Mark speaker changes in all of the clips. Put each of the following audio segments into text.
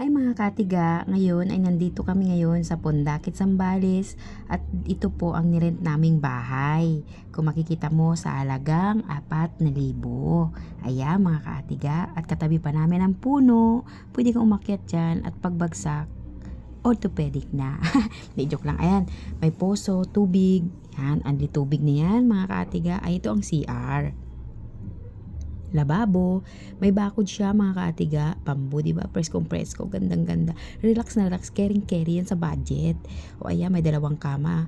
Speaker 1: Hi mga katiga, ngayon ay nandito kami ngayon sa Pondakit, Zambales at ito po ang nirent naming bahay. Kung makikita mo sa halagang 4,000. Ayan mga katiga, at katabi pa namin ang puno. Pwede kang umakyat dyan at pagbagsak, orthopedic na. Hindi, joke lang. Ayan, may poso, tubig. Yan, anli tubig niyan mga katiga. Ay, ito ang CR. Lababo, may bakod siya mga kaatiga, bambu, di ba? Presko, gandang-ganda. Relax na relax, caring-carry yan sa budget. O ayan, may 2 kama.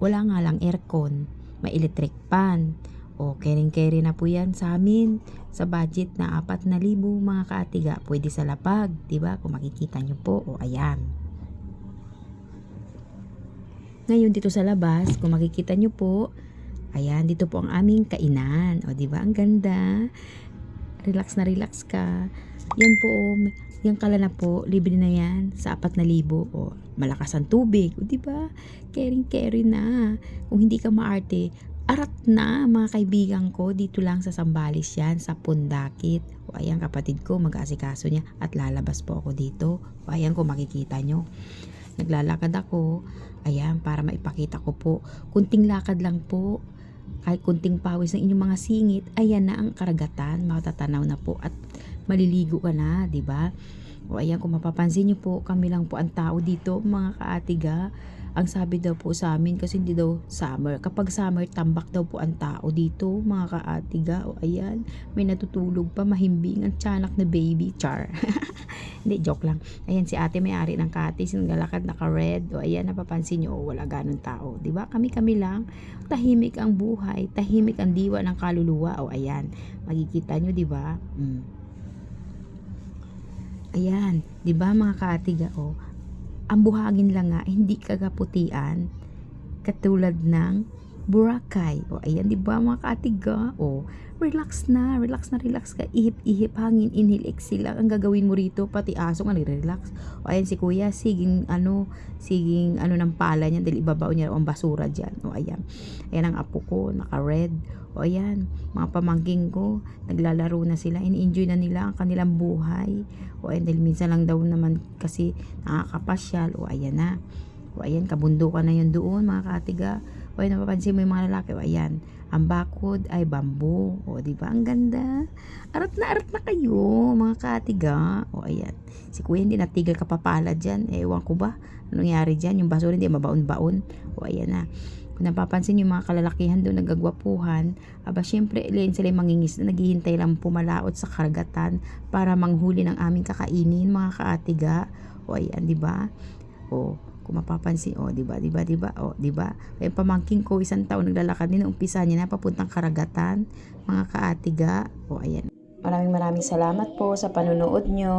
Speaker 1: Wala nga lang aircon, may electric fan. O caring-carry na po yan sa amin. Sa budget na 4,000 mga kaatiga, pwede sa lapag, di ba? Kung makikita nyo po, o ayan. Ngayon dito sa labas, kung makikita nyo po, ayan, dito po ang aming kainan. O, di ba? Ang ganda. Relax na relax ka. Yan po, yung kala na po, libre na yan sa 4,000. O, malakas ang tubig. O, di ba? Caring na. Kung hindi ka maarte, arat na mga kaibigan ko. Dito lang sa Zambales yan, sa Pondakit. O, ayan, kapatid ko, mag-aasikaso niya at lalabas po ako dito. O, ayan, kung makikita nyo. Naglalakad ako. Ayan, para maipakita ko po. Kunting lakad lang po. Kahit kunting pawis ng inyong mga singit, ayan na ang karagatan, matatanaw na po at maliligo ka na, di ba? O ayan, kung mapapansin niyo po, kami lang po ang tao dito, mga kaatiga. Ang sabi daw po sa amin, kasi hindi daw summer. Kapag summer, tambak daw po ang tao dito, mga kaatiga. O ayan, may natutulog pa, mahimbing ang tiyanak na baby, char. Hindi, joke lang. Ayan, si ate may-ari ng Katis, naglalakad naka-red. O ayan, napapansin nyo, wala ganun tao. Diba? Kami lang. Tahimik ang buhay, tahimik ang diwa ng kaluluwa. O ayan, makikita nyo, diba? Ayan, diba mga kaatiga, o. Ang buhangin lang nga, hindi kagaputian. Katulad ng Boracay. O ayan, di ba mga kaatiga? O, relax na ka. Ihip hangin, inhale, exhale lang ang gagawin mo rito. Pati aso nga nire-relax. O ayan si kuya, siging ano ng pala niya dahil ibabaw niya ang basura dyan. O ayan. Ayan ang apo ko, naka-red. O ayan, mga pamangking ko, naglalaro na sila. In-enjoy na nila ang kanilang buhay. O ayan, dahil minsan lang daw naman kasi nakakapasyal. O ayan na. O ayan, kabundukan na yun doon mga katiga. O ayan, napapansin mo yung mga lalaki. O ayan, ang bakod ay bamboo. O diba, ang ganda. Arat na kayo mga katiga. O ayan, si kuya hindi natigil kapapala dyan. Ewan ko ba, anong nangyari dyan? Yung basura hindi mabaon-baon. O ayan na. Kung napapansin yung mga kalalakihan doon nagagwapuhan, aba syempre ilan sila mangingis na naghihintay lang pumalaot sa karagatan para manghuli ng aming kakainin mga kaatiga. O ayan, di ba? O kung mapapansin, o di ba? O di ba? Kaya pamangking ko, 1 taon naglalakad din, umpisa niya na papuntang karagatan mga kaatiga. O ayan. Maraming salamat po sa panunood nyo.